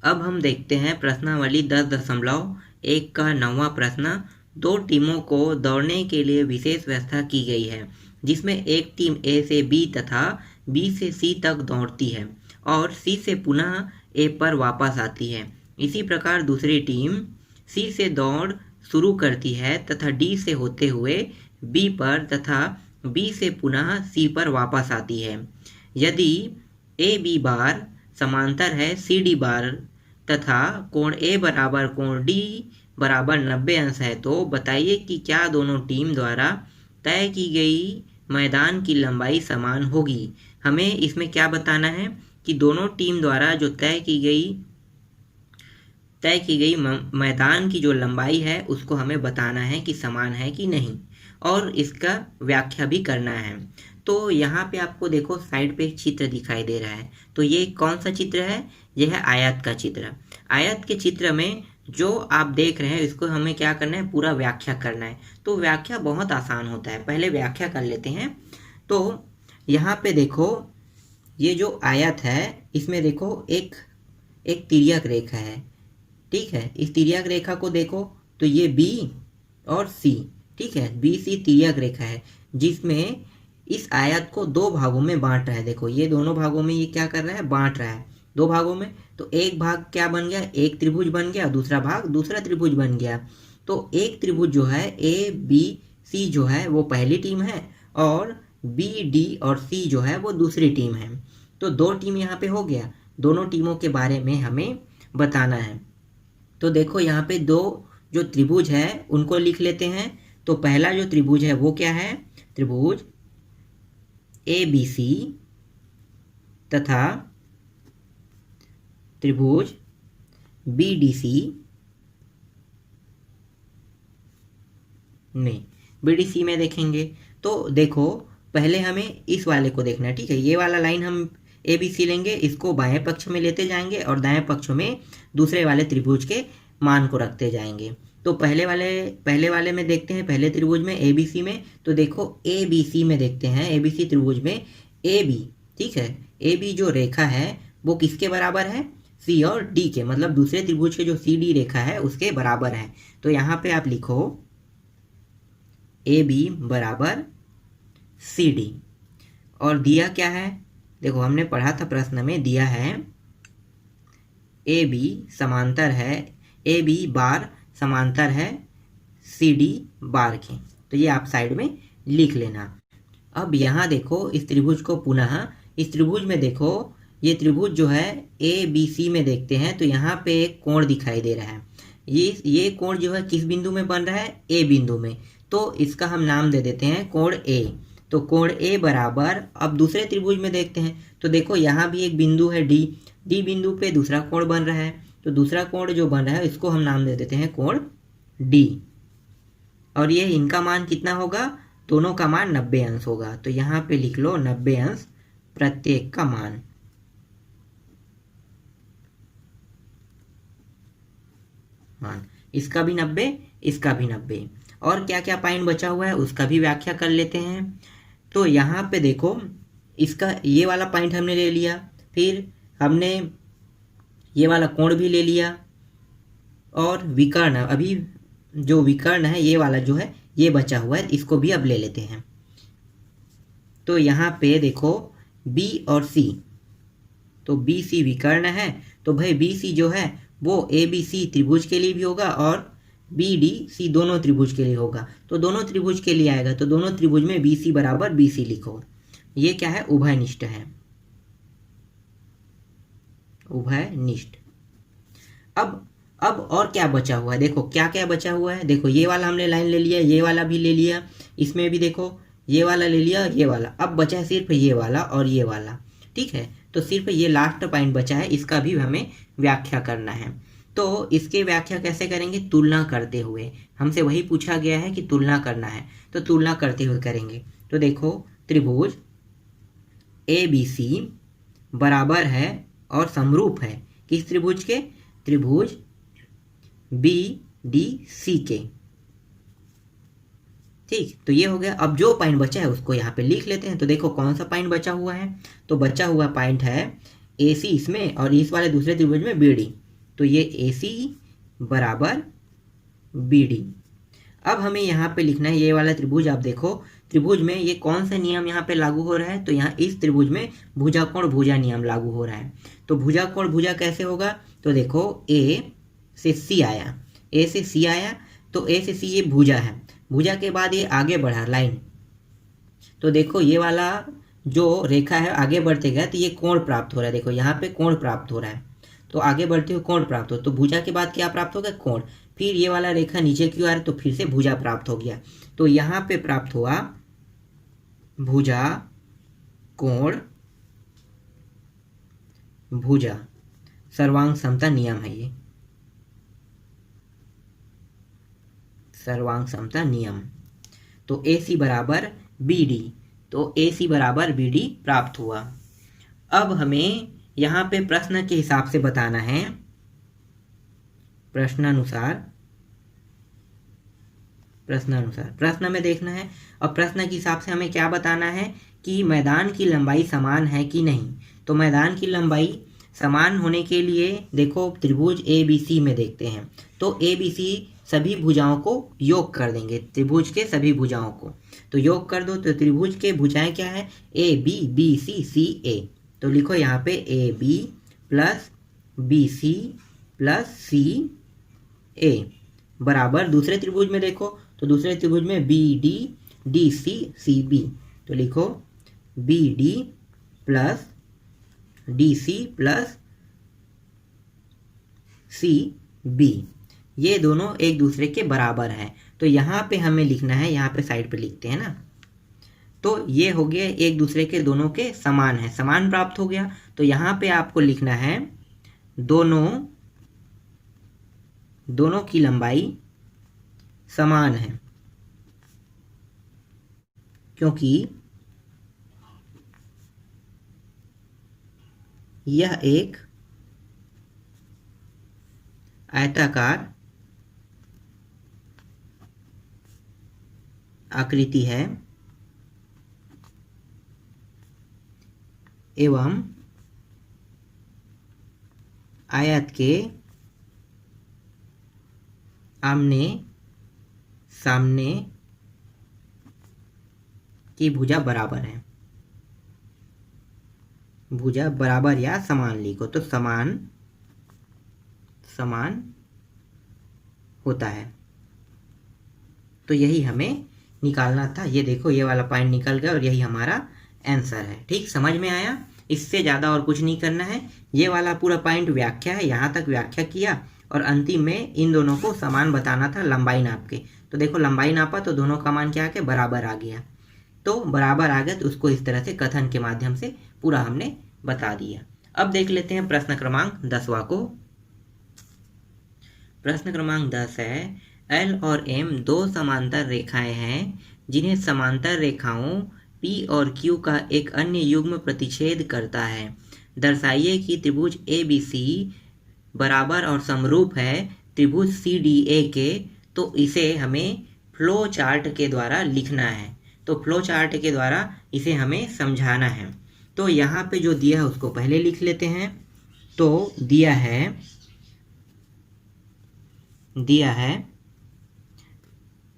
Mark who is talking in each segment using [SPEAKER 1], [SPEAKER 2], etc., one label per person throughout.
[SPEAKER 1] अब हम देखते हैं प्रश्नावली 10.1 का 9वां प्रश्न। दो टीमों को दौड़ने के लिए विशेष व्यवस्था की गई है, जिसमें एक टीम ए से बी तथा बी से सी तक दौड़ती है और सी से पुनः ए पर वापस आती है। इसी प्रकार दूसरी टीम सी से दौड़ शुरू करती है तथा डी से होते हुए बी पर तथा बी से पुनः सी पर वापस आती है। यदि ए बी बार समांतर है सी डी बार तथा कोण ए बराबर कोण डी बराबर 90 अंश है, तो बताइए कि क्या दोनों टीम द्वारा तय की गई मैदान की लंबाई समान होगी। हमें इसमें क्या बताना है कि दोनों टीम द्वारा जो तय की गई मैदान की जो लंबाई है उसको हमें बताना है कि समान है कि नहीं, और इसका व्याख्या भी करना है। तो यहाँ पे आपको देखो साइड पे एक चित्र दिखाई दे रहा है, तो ये कौन सा चित्र है? यह है आयत का चित्र। आयत के चित्र में जो आप देख रहे हैं इसको हमें क्या करना है? पूरा व्याख्या करना है। तो व्याख्या बहुत आसान होता है, पहले व्याख्या कर लेते हैं। तो यहाँ पे देखो ये जो आयत है इसमें देखो एक तिर्यक रेखा है, ठीक है। इस तिर्यक रेखा को देखो तो ये बी और सी, ठीक है, बी सी तिर्यक रेखा है जिसमें इस आयत को दो भागों में बांट रहा है। देखो ये दोनों भागों में ये क्या कर रहा है? बांट रहा है दो भागों में। तो एक भाग क्या बन गया? एक त्रिभुज बन गया, दूसरा भाग दूसरा त्रिभुज बन गया। तो एक त्रिभुज जो है ए बी सी जो है वो पहली टीम है और बी डी और सी जो है वो दूसरी टीम है। तो दो टीम यहाँ पे हो गया। दोनों टीमों के बारे में हमें बताना है। तो देखो यहाँ पे दो जो त्रिभुज है उनको लिख लेते हैं। तो पहला जो त्रिभुज है वो क्या है? त्रिभुज ए बी सी तथा त्रिभुज बी डी सी में BDC में देखेंगे। तो देखो पहले हमें इस वाले को देखना है, ठीक है। ये वाला लाइन हम ABC लेंगे, इसको बाएं पक्ष में लेते जाएंगे और दाएं पक्ष में दूसरे वाले त्रिभुज के मान को रखते जाएंगे। तो पहले वाले में देखते हैं, पहले त्रिभुज में ABC में। तो देखो ABC में देखते हैं, ABC त्रिभुज में AB, ठीक है, AB जो रेखा है वो किसके बराबर है? C और D के, मतलब दूसरे त्रिभुज के जो CD रेखा है उसके बराबर है। तो यहाँ पे आप लिखो AB बराबर CD। और दिया क्या है? देखो हमने पढ़ा था प्रश्न में, दिया है AB समांतर है, AB बार समांतर है CD बार के। तो ये आप साइड में लिख लेना। अब यहाँ देखो इस त्रिभुज को पुनः, इस त्रिभुज में देखो ये त्रिभुज जो है ABC में देखते हैं तो यहाँ पे एक कोण दिखाई दे रहा है। ये कोण जो है किस बिंदु में बन रहा है? A बिंदु में। तो इसका हम नाम दे देते हैं कोण A। तो कोण A बराबर, अब दूसरे त्रिभुज में देखते हैं तो देखो यहाँ भी एक बिंदु है D बिंदु पे दूसरा कोण बन रहा है। तो दूसरा कोण जो बन रहा है इसको हम नाम दे देते हैं कोण D। और ये इनका मान कितना होगा? दोनों का मान 90 अंश होगा। तो यहाँ पे लिख लो 90 अंश प्रत्येक का मान। इसका भी 90, इसका भी 90। और क्या क्या पॉइंट बचा हुआ है उसका भी व्याख्या कर लेते हैं। तो यहाँ पे देखो इसका ये वाला पॉइंट हमने ले लिया, फिर हमने ये वाला कोण भी ले लिया, और विकर्ण, अभी जो विकर्ण है ये वाला जो है ये बचा हुआ है, इसको भी अब ले लेते हैं। तो यहाँ पे देखो B और C, तो BC विकर्ण है, तो भाई BC जो है वो ABC त्रिभुज के लिए भी होगा और BDC दोनों त्रिभुज के लिए होगा। तो दोनों त्रिभुज के लिए आएगा, तो दोनों त्रिभुज में BC बराबर BC लिखो। ये क्या है? उभयनिष्ठ है, उभयनिष्ठ। अब और क्या बचा हुआ है? देखो क्या क्या बचा हुआ है। देखो ये वाला हमने लाइन ले लिया, ये वाला भी ले लिया, इसमें भी देखो ये वाला ले लिया, ये वाला। अब बचा है सिर्फ ये वाला और ये वाला, ठीक है। तो सिर्फ ये लास्ट पॉइंट बचा है, इसका भी हमें व्याख्या करना है। तो इसकी व्याख्या कैसे करेंगे? तुलना करते हुए। हमसे वही पूछा गया है कि तुलना करना है, तो तुलना करते हुए करेंगे। तो देखो त्रिभुज ABC बराबर है और समरूप है किस त्रिभुज के? त्रिभुज BDC के, ठीक। तो ये हो गया। अब जो पॉइंट बचा है उसको यहाँ पे लिख लेते हैं। तो देखो कौन सा पॉइंट बचा हुआ है? तो बचा हुआ पॉइंट है AC इसमें और इस वाले दूसरे त्रिभुज में BD। तो ये AC बराबर BD। अब हमें यहाँ पे लिखना है ये वाला त्रिभुज। आप देखो त्रिभुज में ये कौन सा नियम यहाँ पे लागू हो रहा है, तो यहाँ इस त्रिभुज में भुजा कोण भुजा नियम लागू हो रहा है। तो भुजा कोण भुजा कैसे होगा, तो देखो A से C आया, A से C आया, तो A से C ये भुजा है, भुजा के बाद ये आगे बढ़ा लाइन, तो देखो ये वाला जो रेखा है आगे बढ़ते गया तो ये कोण प्राप्त हो रहा है। देखो यहाँ पे कोण प्राप्त हो रहा है, तो आगे बढ़ते हुए कोण प्राप्त हो, तो भुजा के बाद क्या प्राप्त हो गया, कोण। फिर ये वाला रेखा नीचे की ओर आ रहा है तो फिर से भुजा प्राप्त हो गया। तो यहाँ पे प्राप्त हुआ भुजा कोण भुजा, सर्वांग समता नियम है ये, सर्वांग समता नियम। तो AC बराबर BD, तो AC बराबर BD प्राप्त हुआ। अब हमें यहाँ पे प्रश्न के हिसाब से बताना है, प्रश्नानुसार प्रश्न में देखना है। और प्रश्न के हिसाब से हमें क्या बताना है कि मैदान की लंबाई समान है कि नहीं। तो मैदान की लंबाई समान होने के लिए देखो त्रिभुज ABC में देखते हैं, तो ABC सभी भुजाओं को योग कर देंगे, त्रिभुज के सभी भुजाओं को तो योग कर दो। तो त्रिभुज के भुजाएं क्या है, AB BC CA। तो लिखो यहाँ पे AB plus BC plus CA बराबर दूसरे त्रिभुज में देखो, तो दूसरे त्रिभुज में BD DC CB। तो लिखो BD plus DC plus CB, ये दोनों एक दूसरे के बराबर हैं। तो यहाँ पे हमें लिखना है, यहाँ पे साइड पे लिखते हैं ना, तो ये हो गया एक दूसरे के दोनों के समान है, समान प्राप्त हो गया। तो यहाँ पे आपको लिखना है दोनों की लंबाई समान है, क्योंकि यह एक आयताकार आकृति है एवं आयत के आमने सामने की भुजा बराबर है। भुजा बराबर या समान लिखो, तो समान होता है। तो यही हमें निकालना था। ये देखो ये वाला पॉइंट निकल गया और यही हमारा आंसर है। ठीक, समझ में आया। इससे ज़्यादा और कुछ नहीं करना है। ये वाला पूरा पॉइंट व्याख्या है, यहाँ तक व्याख्या किया और अंतिम में इन दोनों को समान बताना था लंबाई नाप के। तो देखो लंबाई नापा तो दोनों का मान क्या आ गया, बराबर आ गया। तो बराबर आ गया तो उसको इस तरह से कथन के माध्यम से पूरा हमने बता दिया। अब देख लेते हैं प्रश्न क्रमांक 10वां को। प्रश्न क्रमांक 10 है, L और M दो समांतर रेखाएं हैं जिन्हें समांतर रेखाओं P और Q का एक अन्य युग्म प्रतिच्छेद करता है। दर्शाइए कि त्रिभुज ABC बराबर और समरूप है त्रिभुज CDA के। तो इसे हमें फ्लो चार्ट के द्वारा लिखना है, तो फ्लो चार्ट के द्वारा इसे हमें समझाना है। तो यहाँ पे जो दिया है उसको पहले लिख लेते हैं। तो दिया है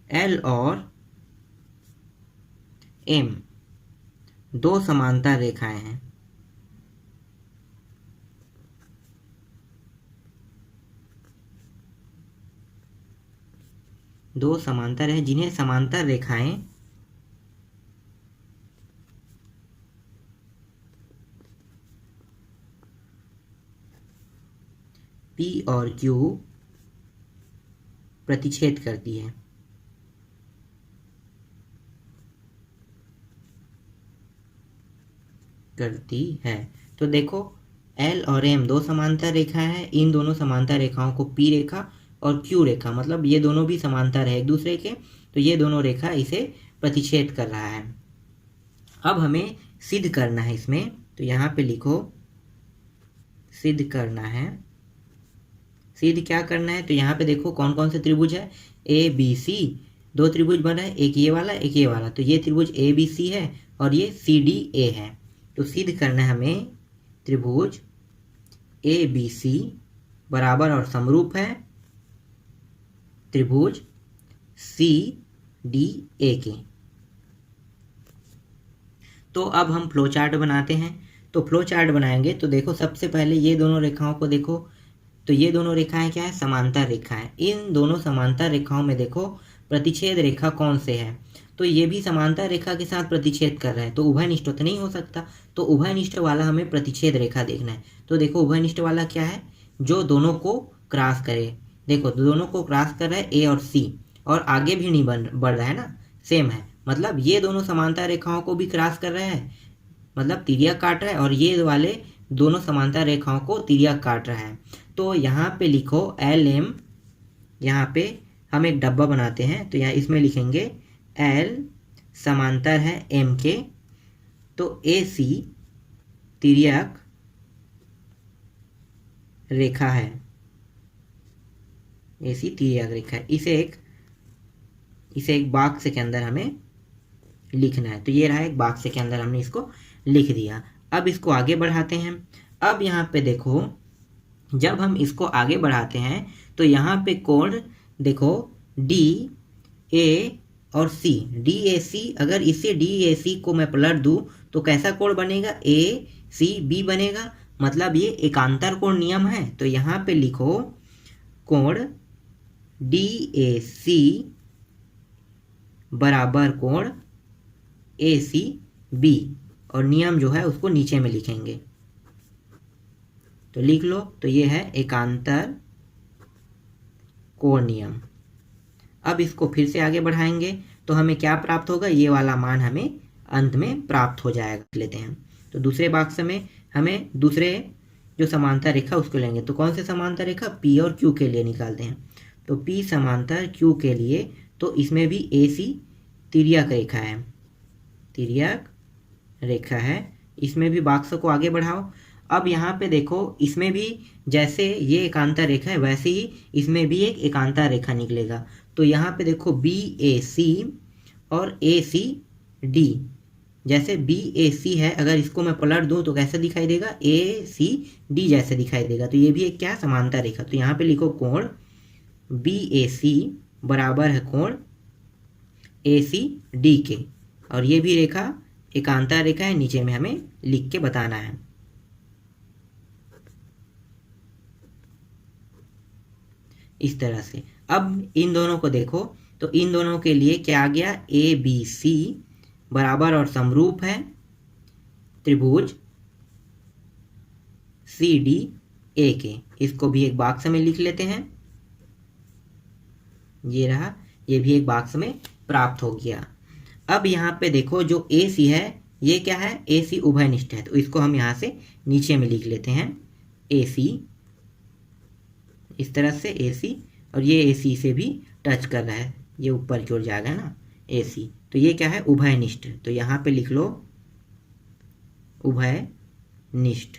[SPEAKER 1] L और M दो समांतर रेखाएं हैं। दो समांतर हैं जिन्हें समांतर रेखाएं P और Q प्रतिच्छेद करती है। तो देखो L और M दो समांतर रेखा है, इन दोनों समांतर रेखाओं को P रेखा और Q रेखा, मतलब ये दोनों भी समांतर है एक दूसरे के, तो ये दोनों रेखा इसे प्रतिच्छेद कर रहा है। अब हमें सिद्ध करना है इसमें, तो यहाँ पे लिखो सिद्ध करना है। सिद्ध क्या करना है, तो यहाँ पे देखो कौन कौन से त्रिभुज है, ABC दो त्रिभुज बना है, एक ये वाला एक ये वाला, तो ये त्रिभुज ABC है और ये CDA है। तो सिद्ध करना है हमें त्रिभुज ABC बराबर और समरूप है त्रिभुज CDA के। तो अब हम फ्लो चार्ट बनाते हैं। तो फ्लो चार्ट बनाएंगे तो देखो सबसे पहले ये दोनों रेखाओं को देखो। तो ये दोनों रेखाएं क्या है? समांतर रेखा है। इन दोनों समांतर रेखाओं में देखो प्रतिच्छेद रेखा कौन से है? तो ये भी समांतर रेखा के साथ प्रतिच्छेद कर रहा है, तो उभयनिष्ठ तो नहीं हो सकता। तो उभयनिष्ठ वाला हमें प्रतिच्छेद रेखा देखना है। तो देखो उभयनिष्ठ वाला क्या है? जो दोनों को क्रॉस करे। देखो दोनों को क्रॉस कर रहा है A और C, और आगे भी नहीं बढ़ रहा है ना, सेम है। मतलब ये दोनों समांतर रेखाओं को भी क्रॉस कर रहा है, मतलब तिर्यक काट रहा है, और ये वाले दोनों समांतर रेखाओं को तिर्यक काट रहा है। तो यहाँ पे लिखो LM, यहाँ पे हम एक डब्बा बनाते हैं तो यहाँ इसमें लिखेंगे L समांतर है M के, तो AC तिर्यक रेखा है, AC तिर्यक रेखा है। इसे एक बॉक्स के अंदर हमें लिखना है। तो ये रहा एक बॉक्स के अंदर हमने इसको लिख दिया। अब इसको आगे बढ़ाते हैं। अब यहाँ पे देखो जब हम इसको आगे बढ़ाते हैं तो यहाँ पे कोण देखो DA और C, DAC, अगर इसे DAC को मैं पलट दूँ तो कैसा कोण बनेगा? ACB बनेगा। मतलब ये एकांतर कोण नियम है। तो यहाँ पे लिखो कोण DAC बराबर कोण ACB, और नियम जो है उसको नीचे में लिखेंगे। तो लिख लो, तो ये है एकांतर कोण नियम। अब इसको फिर से आगे बढ़ाएंगे तो हमें क्या प्राप्त होगा? ये वाला मान हमें अंत में प्राप्त हो जाएगा। लेते हैं तो दूसरे बॉक्स में हमें दूसरे जो समांतर रेखा उसको लेंगे। तो कौन से समांतर रेखा? P और Q के लिए निकालते हैं। तो P समांतर Q के लिए, तो इसमें भी AC तिर्यक रेखा है, तिर्यक रेखा है। इसमें भी बॉक्स को आगे बढ़ाओ। अब यहाँ पे देखो इसमें भी जैसे ये एकांतर रेखा है वैसे ही इसमें भी एक एकांतर रेखा निकलेगा। तो यहाँ पे देखो BAC और ACD, जैसे BAC है, अगर इसको मैं पलट दूँ तो कैसे दिखाई देगा? ACD जैसे दिखाई देगा। तो ये भी एक क्या है? समांतर रेखा। तो यहाँ पे लिखो कोण BAC बराबर है कोण ACD के, और ये भी रेखा एकांतर रेखा है। नीचे में हमें लिख के बताना है। इस तरह से अब इन दोनों को देखो, तो इन दोनों के लिए क्या आ गया? ABC बराबर और समरूप है त्रिभुज CDA के। इसको भी एक बॉक्स में लिख लेते हैं। ये रहा, ये भी एक बॉक्स में प्राप्त हो गया। अब यहाँ पे देखो जो AC है ये क्या है? AC उभयनिष्ठ है, तो इसको हम यहाँ से नीचे में लिख लेते हैं AC, इस तरह से AC, और ये AC से भी टच कर रहा है, ये ऊपर की ओर जाएगा ना AC। तो ये क्या है? उभयनिष्ठ। तो यहाँ पे लिख लो उभयनिष्ठ।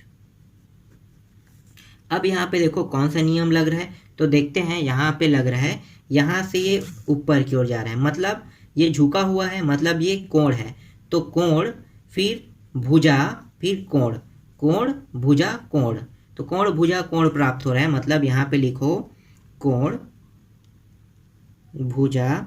[SPEAKER 1] अब यहाँ पे देखो कौन सा नियम लग रहा है, तो देखते हैं। यहाँ पे लग रहा है यहाँ से ये ऊपर की ओर जा रहा है, मतलब ये झुका हुआ है, मतलब ये कोण है। तो कोण, फिर भुजा, फिर कोण, कोण भुजा कोण। तो कोण भुजा कोण प्राप्त हो रहा है, मतलब यहाँ पे लिखो कोण भुजा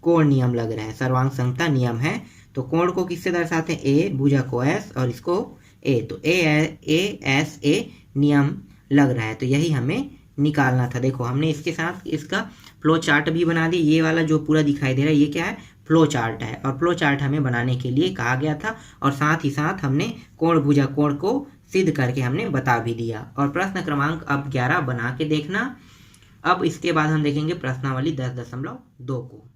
[SPEAKER 1] कोण नियम लग रहा है, सर्वांग समता नियम है। तो कोण को किससे दर्शाते हैं? A, भुजा को S और इसको A। तो ASA नियम लग रहा है, तो यही हमें निकालना था। देखो हमने इसके साथ इसका फ्लो चार्ट भी बना दी। ये वाला जो पूरा दिखाई दे रहा है ये क्या है? फ्लो चार्ट है। और फ्लो चार्ट हमें बनाने के लिए कहा गया था, और साथ ही साथ हमने कोण भुजा कोण को सिद्ध करके हमने बता भी दिया। और प्रश्न क्रमांक अब 11 बना के देखना। अब इसके बाद हम देखेंगे प्रश्नावली 10.2 को।